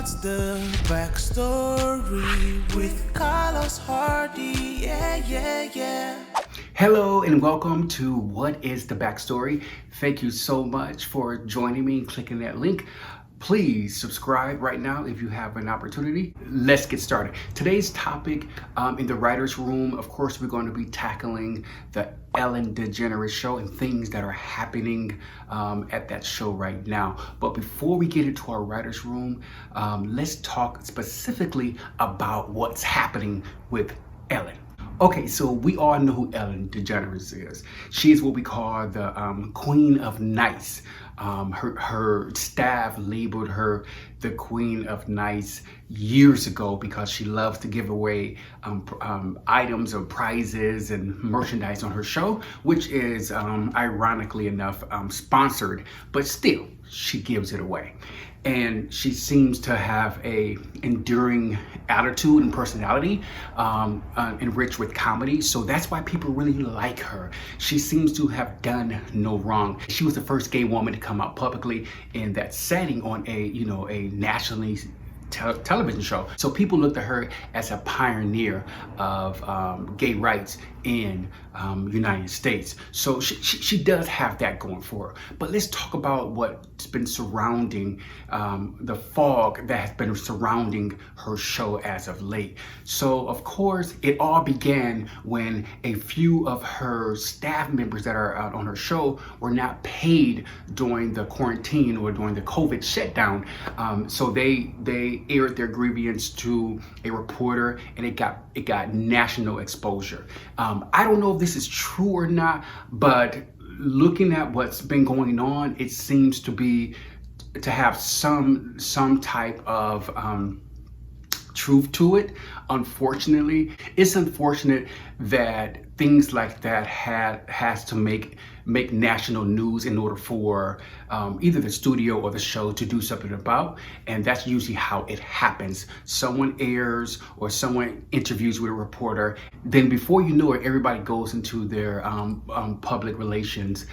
What's the backstory with Carlos Hardy? Yeah. Hello and welcome to What is the Backstory? Thank you so much for joining me and clicking that link. Please subscribe right now if you have an opportunity. Let's get started. Today's topic in the writer's room, of course, we're going to be tackling the Ellen DeGeneres show and things that are happening at that show right now. But before we get into our writer's room, let's talk specifically about what's happening with Ellen. Okay, so we all know who Ellen DeGeneres is. She is what we call the Queen of Nice. Her staff labeled her the Queen of Nice years ago because she loves to give away items or prizes and merchandise on her show, which is ironically enough sponsored, but still she gives it away. And she seems to have a enduring attitude and personality, enriched with comedy. So that's why people really like her. She seems to have done no wrong. She was the first gay woman to come out publicly in that setting on a nationally television show. So people looked at her as a pioneer of gay rights in United States. So she does have that going for her. But let's talk about what's been surrounding the fog that has been surrounding her show as of late. So of course, it all began when a few of her staff members that are out on her show were not paid during the quarantine or during the COVID shutdown. So they aired their grievance to a reporter, and it got national exposure. I don't know if this is true or not, but looking at what's been going on, it seems to have some type of truth to it. Unfortunately, it's unfortunate that things like that has to make national news in order for either the studio or the show to do something about, and that's usually how it happens. Someone airs or someone interviews with a reporter, then before you know it, everybody goes into their public relations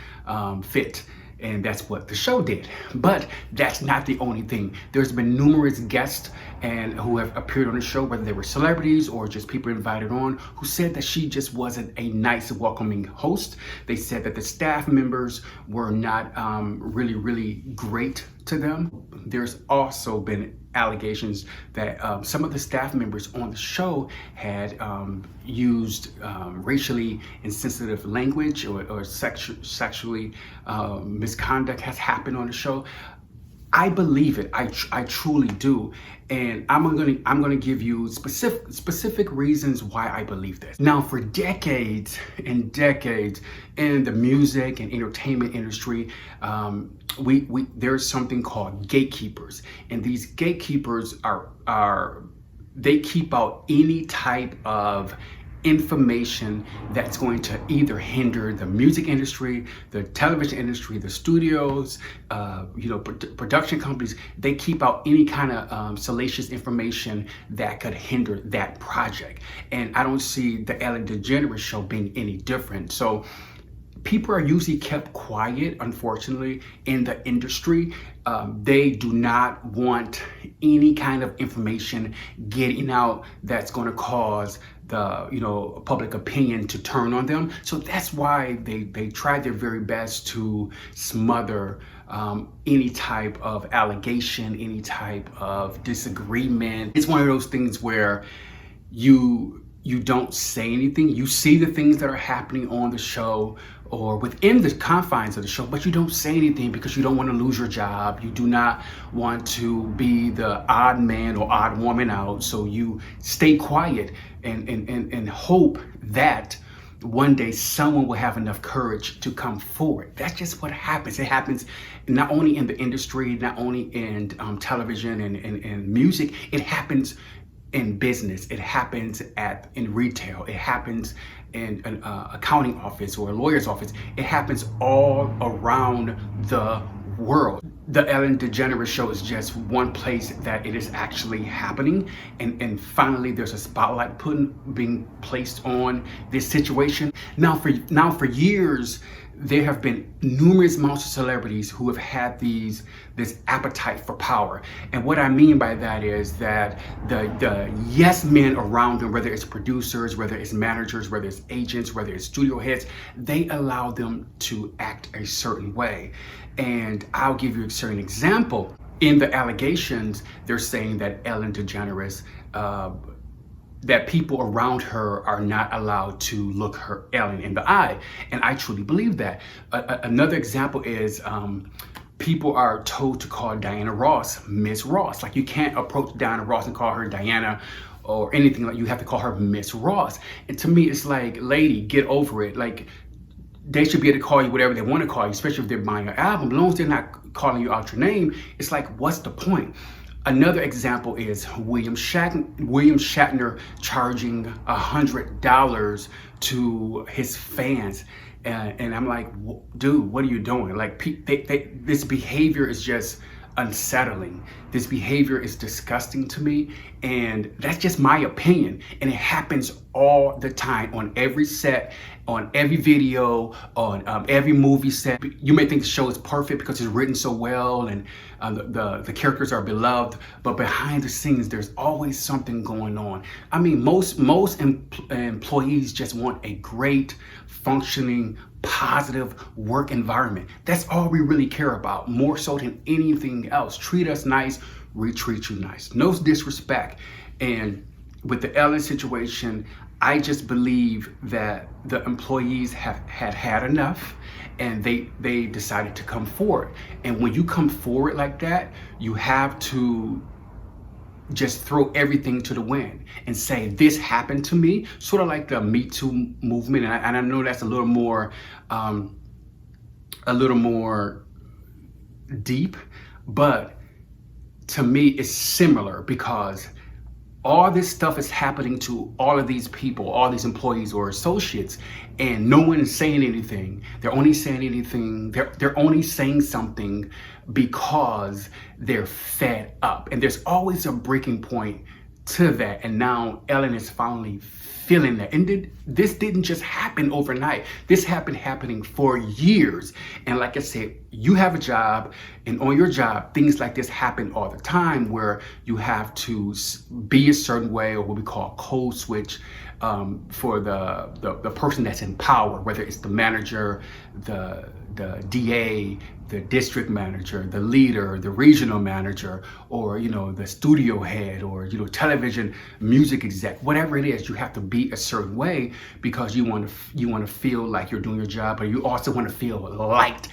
fit. And that's what the show did. But that's not the only thing. There's been numerous guests and who have appeared on the show, whether they were celebrities or just people invited on, who said that she just wasn't a nice, welcoming host. They said that the staff members were not really great to them. There's also been allegations that some of the staff members on the show had used racially insensitive language or sexually misconduct has happened on the show. I believe it. I truly do, and I'm gonna give you specific reasons why I believe this. Now, for decades and decades in the music and entertainment industry, there's something called gatekeepers, and these gatekeepers they keep out any type of information that's going to either hinder the music industry, the television industry, the studios, production companies. They keep out any kind of salacious information that could hinder that project. And I don't see the Ellen DeGeneres show being any different. So people are usually kept quiet, unfortunately, in the industry. They do not want any kind of information getting out that's going to cause the public opinion to turn on them. So that's why they try their very best to smother any type of allegation, any type of disagreement. It's one of those things where you don't say anything. You see the things that are happening on the show or within the confines of the show, but you don't say anything because you don't want to lose your job. You do not want to be the odd man or odd woman out. So you stay quiet and hope that one day someone will have enough courage to come forward. That's just what happens. It happens not only in the industry, not only in television and music. It happens in business. It happens in retail. It happens in an accounting office or a lawyer's office. It happens all around the world. The Ellen DeGeneres show is just one place that it is actually happening, and finally there's a spotlight being placed on this situation. Now for years, there have been numerous amounts of celebrities who have had this appetite for power. And what I mean by that is that the yes men around them, whether it's producers, whether it's managers, whether it's agents, whether it's studio heads, they allow them to act a certain way. And I'll give you a certain example. In the allegations, they're saying that Ellen DeGeneres, that people around her are not allowed to look her Ellen in the eye. And I truly believe that. Another example is people are told to call Diana Ross Miss Ross. Like, you can't approach Diana Ross and call her Diana or anything. Like, you have to call her Miss Ross. And to me, it's like, lady, get over it. Like, they should be able to call you whatever they want to call you, especially if they're buying an album. As long as they're not calling you out your name, it's like, what's the point? Another example is William Shatner charging $100 to his fans. And I'm like, dude, what are you doing? Like, this behavior is just unsettling. This behavior is disgusting to me. And that's just my opinion. And it happens all the time on every set, on every video, on every movie set. You may think the show is perfect because it's written so well and the characters are beloved, but behind the scenes, there's always something going on. I mean, most employees just want a great, functioning, positive work environment. That's all we really care about, more so than anything else. Treat us nice, we treat you nice. No disrespect. And with the Ellen situation, I just believe that the employees had enough, and they decided to come forward. And when you come forward like that, you have to just throw everything to the wind and say, this happened to me, sort of like the Me Too movement. And I know that's a little more deep, but to me it's similar, because all this stuff is happening to all of these people, all these employees or associates, and no one is saying anything. They're only saying something because they're fed up. And there's always a breaking point to that. And now Ellen is finally feeling that. And this didn't just happen overnight. This happening for years. And like I said, you have a job, and on your job, things like this happen all the time, where you have to be a certain way, or what we call code switch, for the person that's in power, whether it's the manager, the DA, the district manager, the leader, the regional manager, or the studio head, or television music exec, whatever it is. You have to be a certain way because you want to feel like you're doing your job, but you also want to feel liked.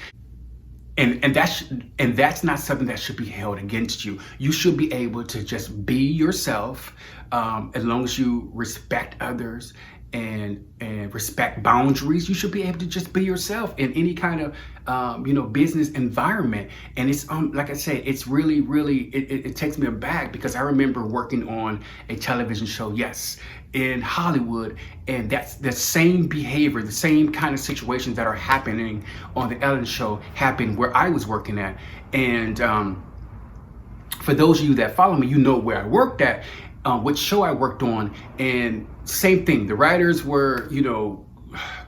And that's not something that should be held against you. You should be able to just be yourself, as long as you respect others and respect boundaries. You should be able to just be yourself in any kind of business environment. And it's like I said, it's really it takes me aback, because I remember working on a television show, yes, in Hollywood, and that's the same behavior, the same kind of situations that are happening on the Ellen show happened where I was working at. And for those of you that follow me, you know where I worked at, which show I worked on, and same thing. The writers were,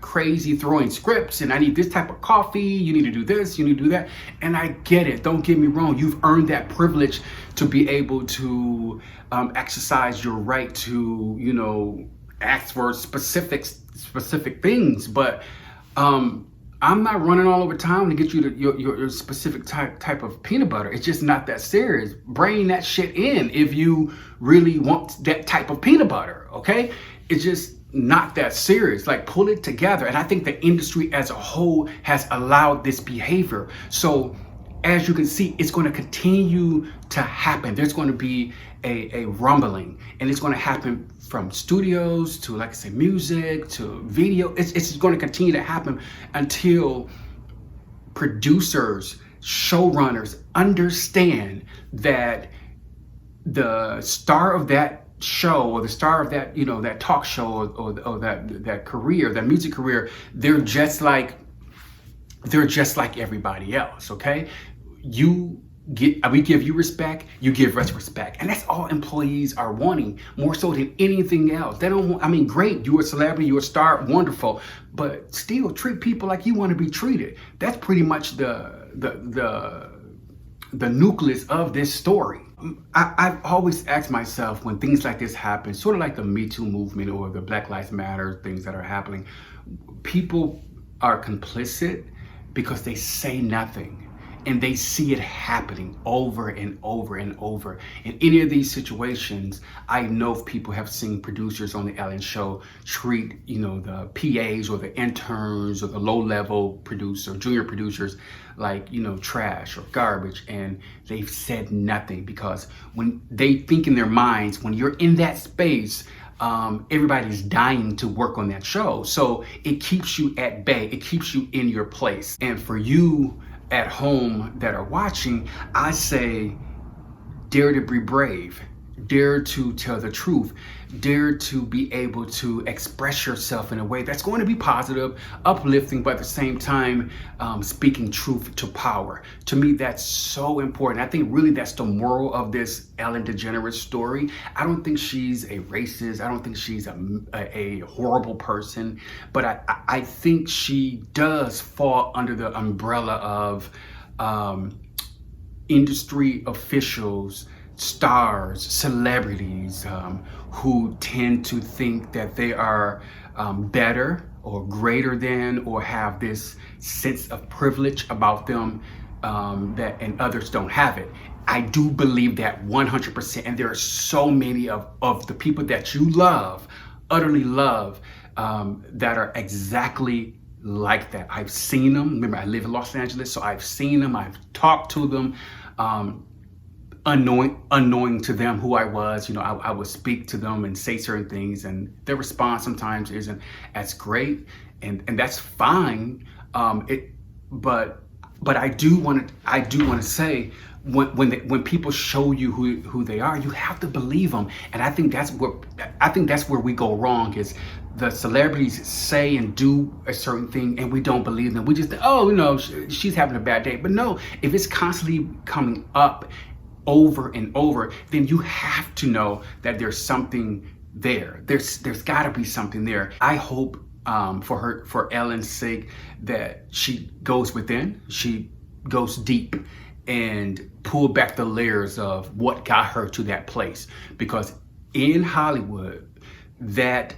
crazy, throwing scripts, and I need this type of coffee, you need to do this, you need to do that. And I get it, don't get me wrong, you've earned that privilege to be able to exercise your right to, ask for specific things. But I'm not running all over town to get you your specific type of peanut butter. It's just not that serious. Bring that shit in if you really want that type of peanut butter, okay? It's just not that serious. Like, pull it together. And I think the industry as a whole has allowed this behavior. So as you can see, it's going to continue to happen. There's going to be a rumbling, and it's going to happen from studios to, like I said, music to video. It's going to continue to happen until producers, showrunners understand that the star of that show, or the star of that, that talk show, or that career, that music career, they're just like everybody else, okay? You we give you respect, you give us respect. And that's all employees are wanting, more so than anything else. They don't want, I mean, great, you're a celebrity, you're a star, wonderful, but still treat people like you want to be treated. That's pretty much the nucleus of this story. I've always asked myself when things like this happen, sort of like the Me Too movement or the Black Lives Matter things that are happening, people are complicit because they say nothing and they see it happening over and over and over. In any of these situations, I know if people have seen producers on the Ellen Show treat, you know, the PAs or the interns or the low-level producer, junior producers, like, you know, trash or garbage, and they've said nothing because when they think in their minds, when you're in that space, everybody's dying to work on that show. So it keeps you at bay, it keeps you in your place. And for you at home that are watching, I say, dare to be brave, dare to tell the truth, dare to be able to express yourself in a way that's going to be positive, uplifting, but at the same time, speaking truth to power. To me, that's so important. I think really that's the moral of this Ellen DeGeneres story. I don't think she's a racist. I don't think she's a horrible person, but I think she does fall under the umbrella of industry officials, stars, celebrities, who tend to think that they are better or greater than, or have this sense of privilege about them, and others don't have it. I do believe that 100%, and there are so many of the people that you love, utterly love, that are exactly like that. I've seen them. Remember, I live in Los Angeles, so I've seen them, I've talked to them. Unknowing to them who I was, you know, I would speak to them and say certain things, and their response sometimes isn't as great, and that's fine. But I do want to say, when people show you who they are, you have to believe them, and I think that's where we go wrong. Is the celebrities say and do a certain thing and we don't believe them. We just think, oh, you know, she's having a bad day. But no, if it's constantly coming up over and over, then you have to know that there's something there. There's got to be something there. I hope for Ellen's sake that she goes within, she goes deep and pull back the layers of what got her to that place. Because in Hollywood, that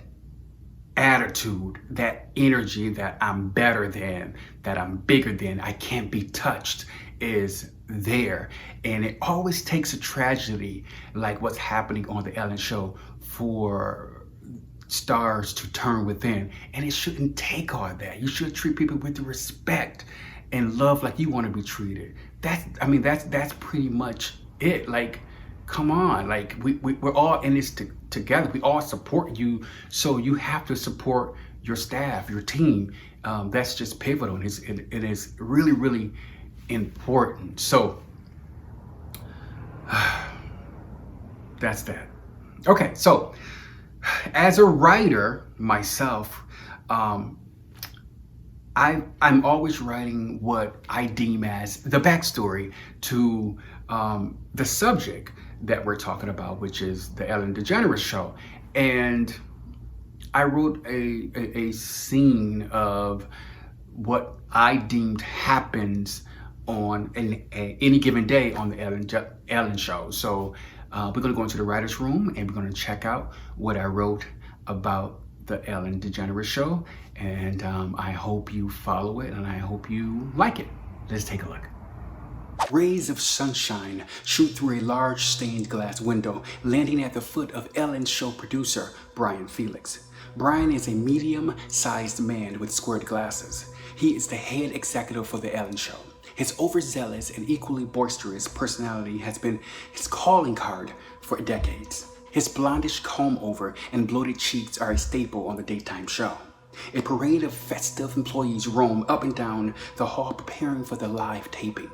attitude, that energy that I'm better than, that I'm bigger than, I can't be touched, is there. And it always takes a tragedy like what's happening on the Ellen Show for stars to turn within. And it shouldn't take all that. You should treat people with respect and love like you want to be treated. That's pretty much it. Like, come on, like we're all in this together. We all support you, so you have to support your staff, your team. That's just pivotal, and it is really, really important. So that's that. Okay, so as a writer myself, I'm always writing what I deem as the backstory to the subject that we're talking about, which is the Ellen DeGeneres Show. And I wrote a scene of what I deemed happens on any given day on the Ellen Show. So we're going to go into the writer's room and we're going to check out what I wrote about the Ellen DeGeneres Show. And I hope you follow it and I hope you like it. Let's take a look. Rays of sunshine shoot through a large stained glass window, landing at the foot of Ellen's show producer, Brian Felix. Brian is a medium-sized man with squared glasses. He is the head executive for the Ellen Show. His overzealous and equally boisterous personality has been his calling card for decades. His blondish comb-over and bloated cheeks are a staple on the daytime show. A parade of festive employees roam up and down the hall preparing for the live taping.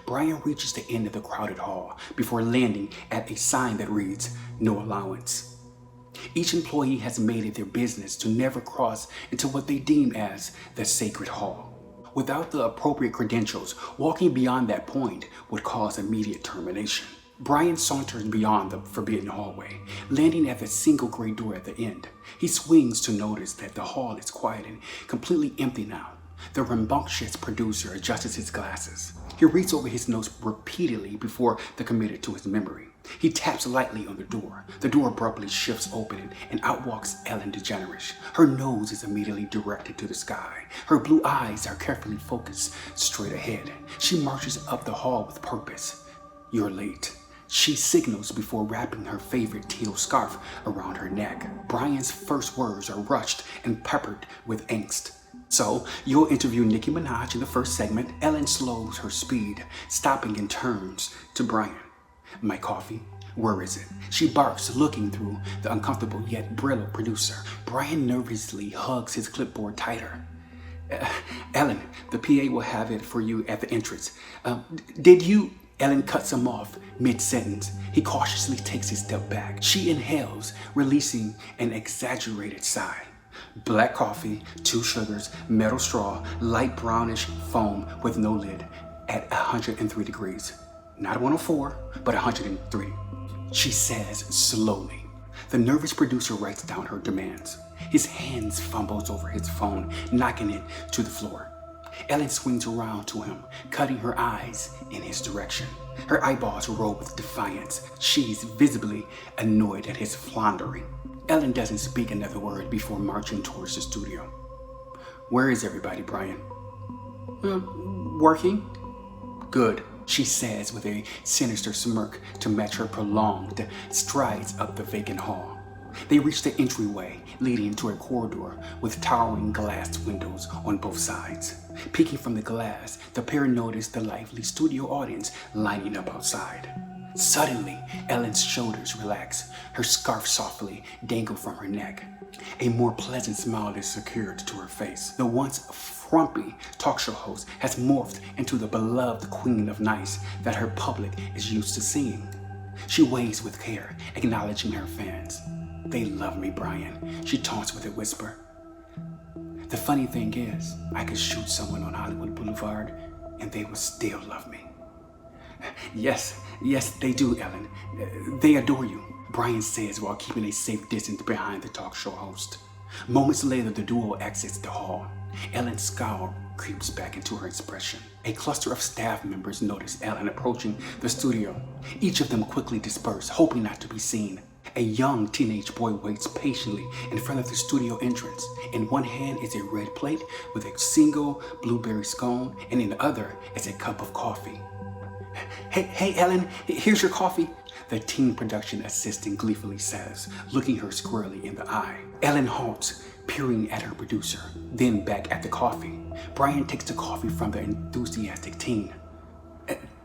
Brian reaches the end of the crowded hall before landing at a sign that reads, "No allowance." Each employee has made it their business to never cross into what they deem as the sacred hall. Without the appropriate credentials, walking beyond that point would cause immediate termination. Brian saunters beyond the forbidden hallway, landing at the single gray door at the end. He swings to notice that the hall is quiet and completely empty now. The rambunctious producer adjusts his glasses. He reads over his notes repeatedly before they're committed to his memory. He taps lightly on the door. The door abruptly shifts open and out walks Ellen DeGeneres. Her nose is immediately directed to the sky. Her blue eyes are carefully focused straight ahead. She marches up the hall with purpose. "You're late," she signals before wrapping her favorite teal scarf around her neck. Brian's first words are rushed and peppered with angst. "So, you'll interview Nicki Minaj in the first segment." Ellen slows her speed, stopping and turns to Brian. "My coffee? Where is it?" she barks, looking through the uncomfortable yet brilliant producer. Brian nervously hugs his clipboard tighter. "Ellen, the PA will have it for you at the entrance. Did you..." Ellen cuts him off mid-sentence. He cautiously takes a step back. She inhales, releasing an exaggerated sigh. "Black coffee, 2 sugars, metal straw, light brownish foam with no lid, at 103 degrees. Not 104, but 103, she says slowly. The nervous producer writes down her demands. His hands fumbles over his phone, knocking it to the floor. Ellen swings around to him, cutting her eyes in his direction. Her eyeballs roll with defiance. She's visibly annoyed at his floundering. Ellen doesn't speak another word before marching towards the studio. "Where is everybody, Brian?" Working." "Good," she says with a sinister smirk to match her prolonged strides up the vacant hall. They reach the entryway leading to a corridor with towering glass windows on both sides. Peeking from the glass, the pair notice the lively studio audience lining up outside. Suddenly, Ellen's shoulders relax. Her scarf softly dangles from her neck. A more pleasant smile is secured to her face. The once frumpy talk show host has morphed into the beloved queen of nice that her public is used to seeing. She waves with care, acknowledging her fans. "They love me, Brian," she taunts with a whisper. "The funny thing is, I could shoot someone on Hollywood Boulevard and they would still love me." Yes, they do, Ellen. They adore you," Brian says while keeping a safe distance behind the talk show host. Moments later, the duo exits the hall. Ellen's scowl creeps back into her expression. A cluster of staff members notice Ellen approaching the studio. Each of them quickly disperse, hoping not to be seen. A young teenage boy waits patiently in front of the studio entrance. In one hand is a red plate with a single blueberry scone, and in the other is a cup of coffee. Hey, Ellen, here's your coffee," the teen production assistant gleefully says, looking her squarely in the eye. Ellen halts, peering at her producer, then back at the coffee. Brian takes the coffee from the enthusiastic teen.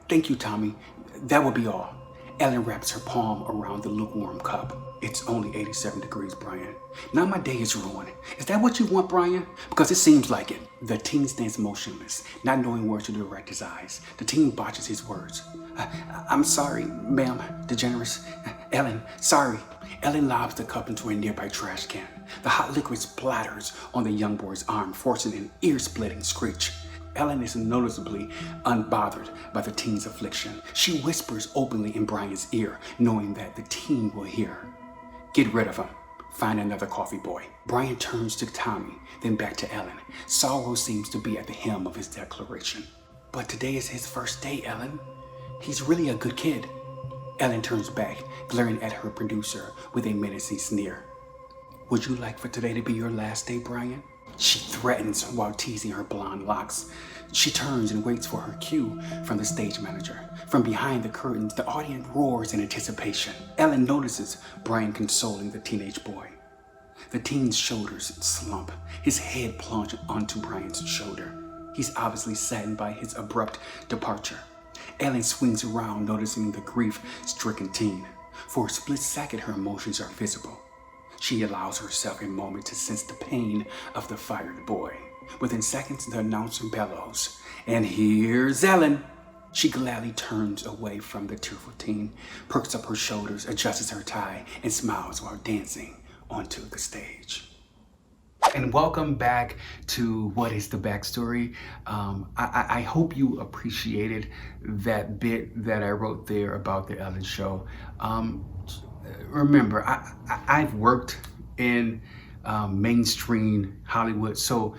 "Thank you, Tommy. That will be all." Ellen wraps her palm around the lukewarm cup. "It's only 87 degrees, Brian. Now my day is ruined. Is that what you want, Brian? Because it seems like it." The teen stands motionless, not knowing where to direct his eyes. The teen botches his words. "I'm sorry, ma'am, DeGeneres. Ellen, sorry." Ellen lobs the cup into a nearby trash can. The hot liquid splatters on the young boy's arm, forcing an ear-splitting screech. Ellen is noticeably unbothered by the teen's affliction. She whispers openly in Brian's ear, knowing that the teen will hear. "Get rid of him. Find another coffee boy." Brian turns to Tommy, then back to Ellen. Sorrow seems to be at the helm of his declaration. "But today is his first day, Ellen. He's really a good kid." Ellen turns back, glaring at her producer with a menacing sneer. "Would you like for today to be your last day, Brian?" she threatens while teasing her blonde locks. She turns and waits for her cue from the stage manager. From behind the curtains, the audience roars in anticipation. Ellen notices Brian consoling the teenage boy. The teen's shoulders slump, his head plunged onto Brian's shoulder. He's obviously saddened by his abrupt departure. Ellen swings around, noticing the grief-stricken teen. For a split second, her emotions are visible. She allows herself a moment to sense the pain of the fired boy. Within seconds, the announcer bellows, "And here's Ellen." She gladly turns away from the tearful teen, perks up her shoulders, adjusts her tie, and smiles while dancing onto the stage. And welcome back to What is the Backstory. I hope you appreciated that bit that I wrote there about the Ellen Show. Remember, I've worked in mainstream Hollywood, so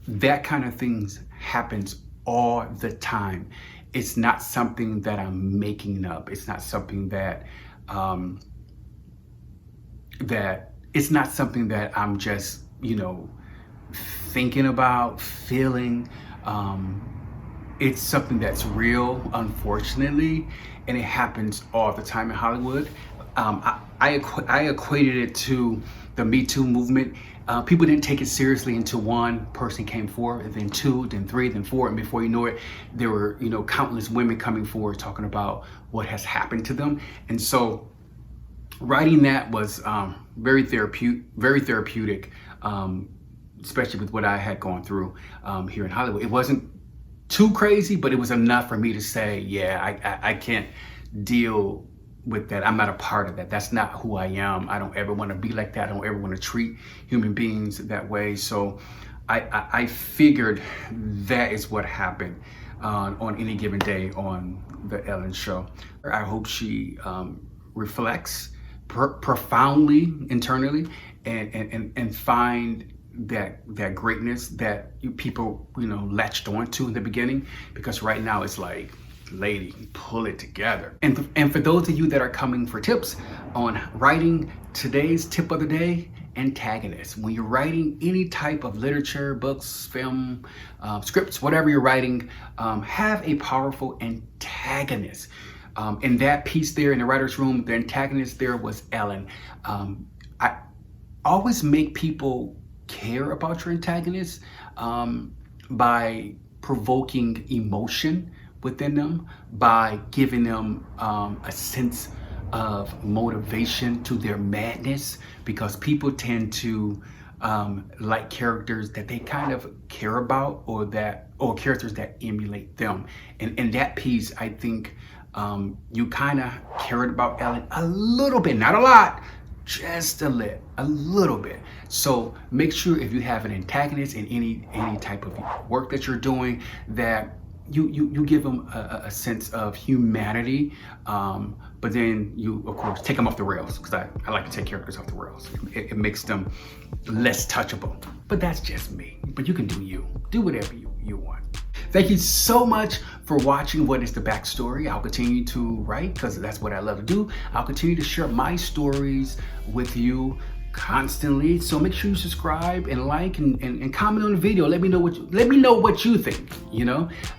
that kind of things happens all the time. It's not something that I'm making up. It's not something that it's not something that I'm just, thinking about, feeling. It's something that's real, unfortunately, and it happens all the time in Hollywood. I equated it to the Me Too movement. People didn't take it seriously until one person came forward, then two, then three, then four, and before you know it, there were countless women coming forward talking about what has happened to them. And so writing that was very therapeutic, especially with what I had gone through here in Hollywood. It wasn't too crazy, but it was enough for me to say, yeah, I can't deal with that. I'm not a part of that. That's not who I am. I don't ever want to be like that. I don't ever want to treat human beings that way. So I figured that is what happened on any given day on the Ellen Show. I hope she reflects profoundly internally and find that greatness that people latched onto in the beginning, because right now it's like, lady, pull it together. And for those of you that are coming for tips on writing, today's tip of the day: antagonist. When you're writing any type of literature, books, film, scripts, whatever you're writing, have a powerful antagonist. In that piece there in the writer's room, the antagonist there was Ellen. I always make people care about your antagonist by provoking emotion within them, by giving them a sense of motivation to their madness, because people tend to like characters that they kind of care about, or characters that emulate them. And in that piece, I think you kind of cared about Ellen a little bit, not a lot, just a little bit. So make sure, if you have an antagonist in any type of work that you're doing, that you give them a sense of humanity, but then you, of course, take them off the rails, because I like to take characters off the rails. It makes them less touchable. But that's just me. But you can do whatever you want. Thank you so much for watching What is the Backstory. I'll continue to write, because that's what I love to do. I'll continue to share my stories with you constantly. So make sure you subscribe and like and comment on the video. Let me know what you think.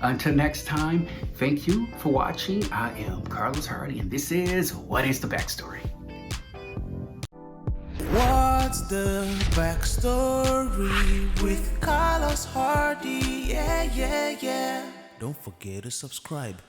Until next time, thank you for watching. I am Carlos Hardy, and this is What is the Backstory. What's the backstory with Carlos Hardy? Yeah, yeah, yeah. Don't forget to subscribe.